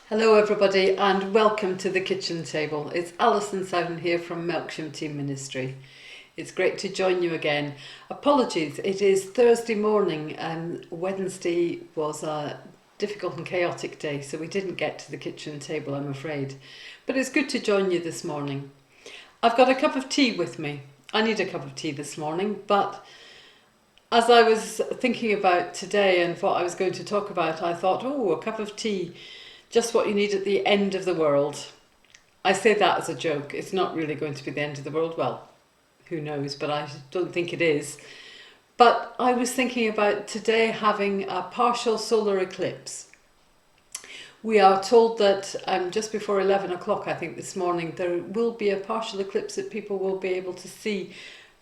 Hello everybody and welcome to the kitchen table. It's Alison Sound here from Melksham Team Ministry. It's great to join you again. Apologies, it is Thursday morning and Wednesday was a difficult and chaotic day, so we didn't get to the kitchen table, I'm afraid. But it's good to join you this morning. I've got a cup of tea with me. I need a cup of tea this morning, but as I was thinking about today and what I was going to talk about, I thought, a cup of tea, just what you need at the end of the world. I say that as a joke. It's not really going to be the end of the world. Well, who knows, but I don't think it is. But I was thinking about today having a partial solar eclipse. We are told that just before 11 o'clock, I think this morning, there will be a partial eclipse that people will be able to see.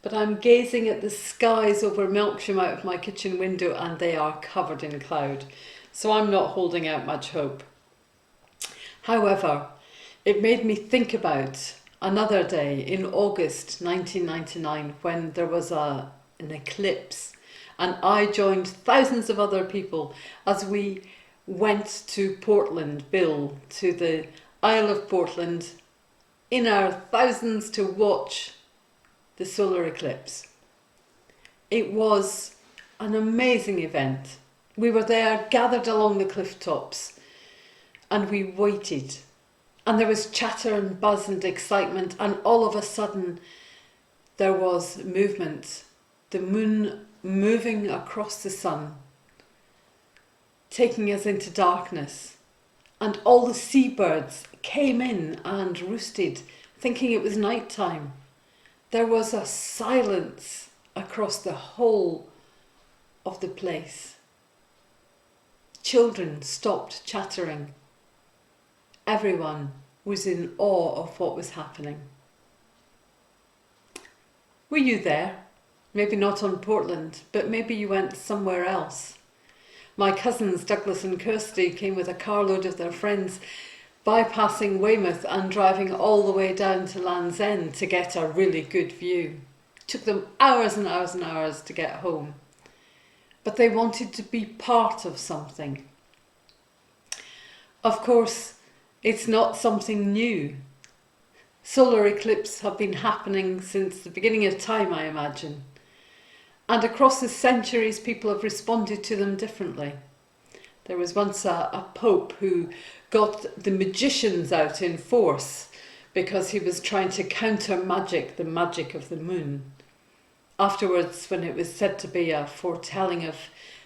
But I'm gazing at the skies over Melksham out of my kitchen window and they are covered in cloud. So I'm not holding out much hope. However, it made me think about another day in August 1999 when there was an eclipse, and I joined thousands of other people as we went to Portland Bill, to the Isle of Portland, in our thousands to watch the solar eclipse. It was an amazing event. We were there gathered along the cliff tops. And we waited, and there was chatter and buzz and excitement, and all of a sudden there was movement, the moon moving across the sun, taking us into darkness, and all the seabirds came in and roosted, thinking it was night time. There was a silence across the whole of the place. Children stopped chattering. Everyone was in awe of what was happening. Were you there? Maybe not on Portland, but maybe you went somewhere else. My cousins Douglas and Kirsty came with a carload of their friends, bypassing Weymouth and driving all the way down to Land's End to get a really good view. It took them hours and hours and hours to get home. But they wanted to be part of something. Of course, it's not something new. Solar eclipses have been happening since the beginning of time, I imagine. And across the centuries, people have responded to them differently. There was once a pope who got the magicians out in force because he was trying to counter magic, the magic of the moon. Afterwards, when it was said to be a foretelling of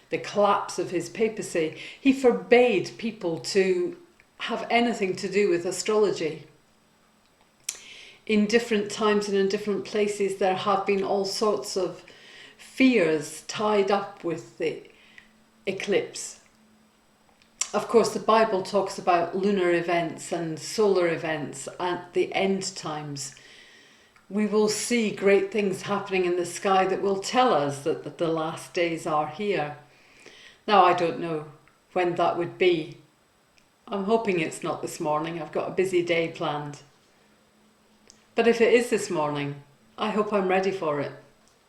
the collapse of his papacy, he forbade people to have anything to do with astrology. In different times and in different places there have been all sorts of fears tied up with the eclipse. Of course, the Bible talks about lunar events and solar events at the end times. We will see great things happening in the sky that will tell us that the last days are here. Now, I don't know when that would be. I'm hoping it's not this morning. I've got a busy day planned. But if it is this morning, I hope I'm ready for it,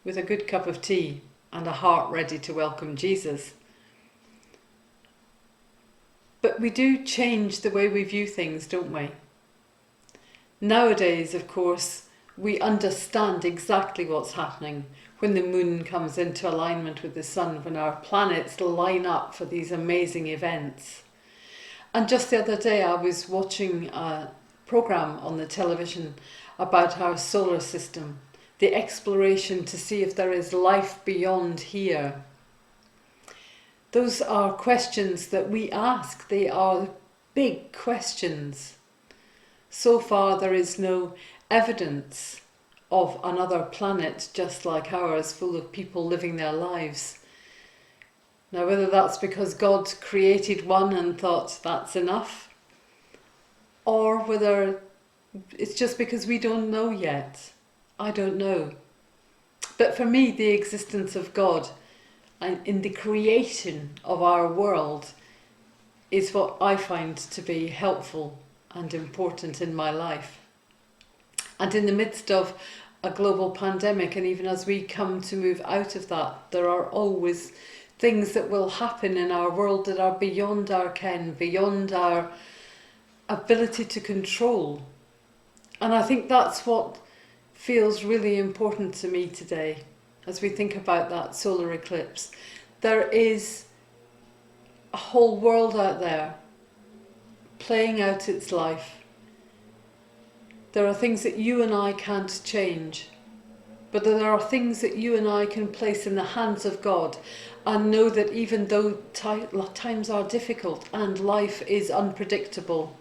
with a good cup of tea and a heart ready to welcome Jesus. But we do change the way we view things, don't we? Nowadays, of course, we understand exactly what's happening when the moon comes into alignment with the sun, when our planets line up for these amazing events. And just the other day I was watching a programme on the television about our solar system, the exploration to see if there is life beyond here. Those are questions that we ask. They are big questions. So far there is no evidence of another planet just like ours, full of people living their lives. Now, whether that's because God created one and thought that's enough, or whether it's just because we don't know yet, I don't know. But for me, the existence of God and in the creation of our world is what I find to be helpful and important in my life. And in the midst of a global pandemic, and even as we come to move out of that, there are always things that will happen in our world that are beyond our ken, beyond our ability to control. And I think that's what feels really important to me today as we think about that solar eclipse. There is a whole world out there playing out its life. There are things that you and I can't change, but there are things that you and I can place in the hands of God and know that even though times are difficult and life is unpredictable,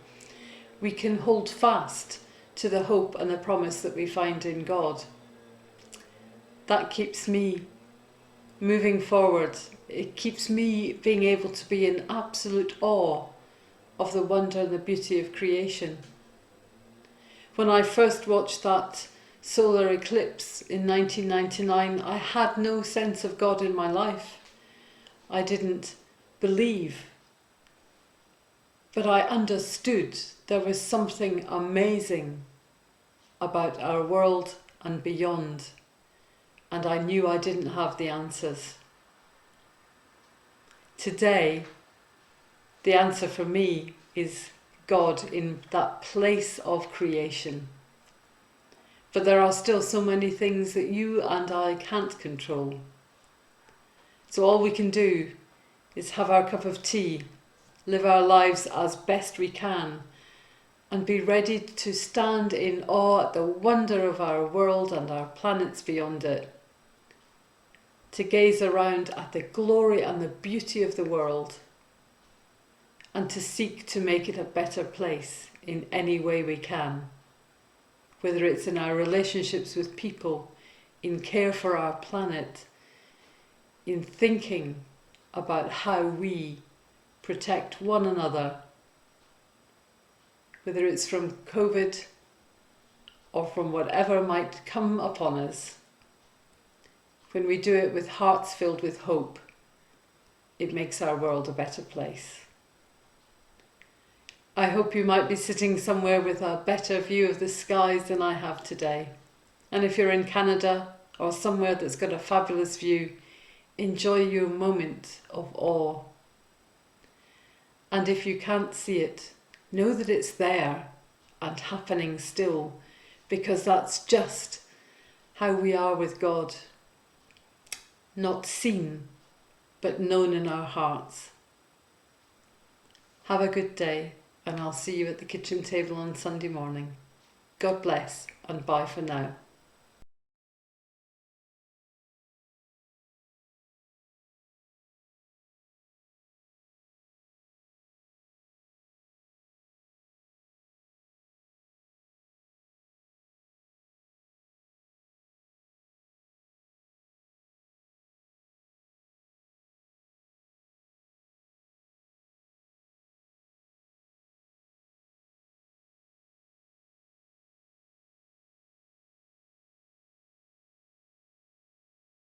we can hold fast to the hope and the promise that we find in God. That keeps me moving forward. It keeps me being able to be in absolute awe of the wonder and the beauty of creation. When I first watched that solar eclipse in 1999, I had no sense of God in my life. I didn't believe, but I understood there was something amazing about our world and beyond, and I knew I didn't have the answers. Today, the answer for me is God in that place of creation. But there are still so many things that you and I can't control. So all we can do is have our cup of tea, live our lives as best we can, and be ready to stand in awe at the wonder of our world and our planets beyond it. To gaze around at the glory and the beauty of the world, and to seek to make it a better place in any way we can. Whether it's in our relationships with people, in care for our planet, in thinking about how we protect one another, whether it's from COVID or from whatever might come upon us. When we do it with hearts filled with hope, it makes our world a better place. I hope you might be sitting somewhere with a better view of the skies than I have today. And if you're in Canada or somewhere that's got a fabulous view, enjoy your moment of awe. And if you can't see it, know that it's there and happening still, because that's just how we are with God. Not seen, but known in our hearts. Have a good day, and I'll see you at the kitchen table on Sunday morning. God bless, and bye for now.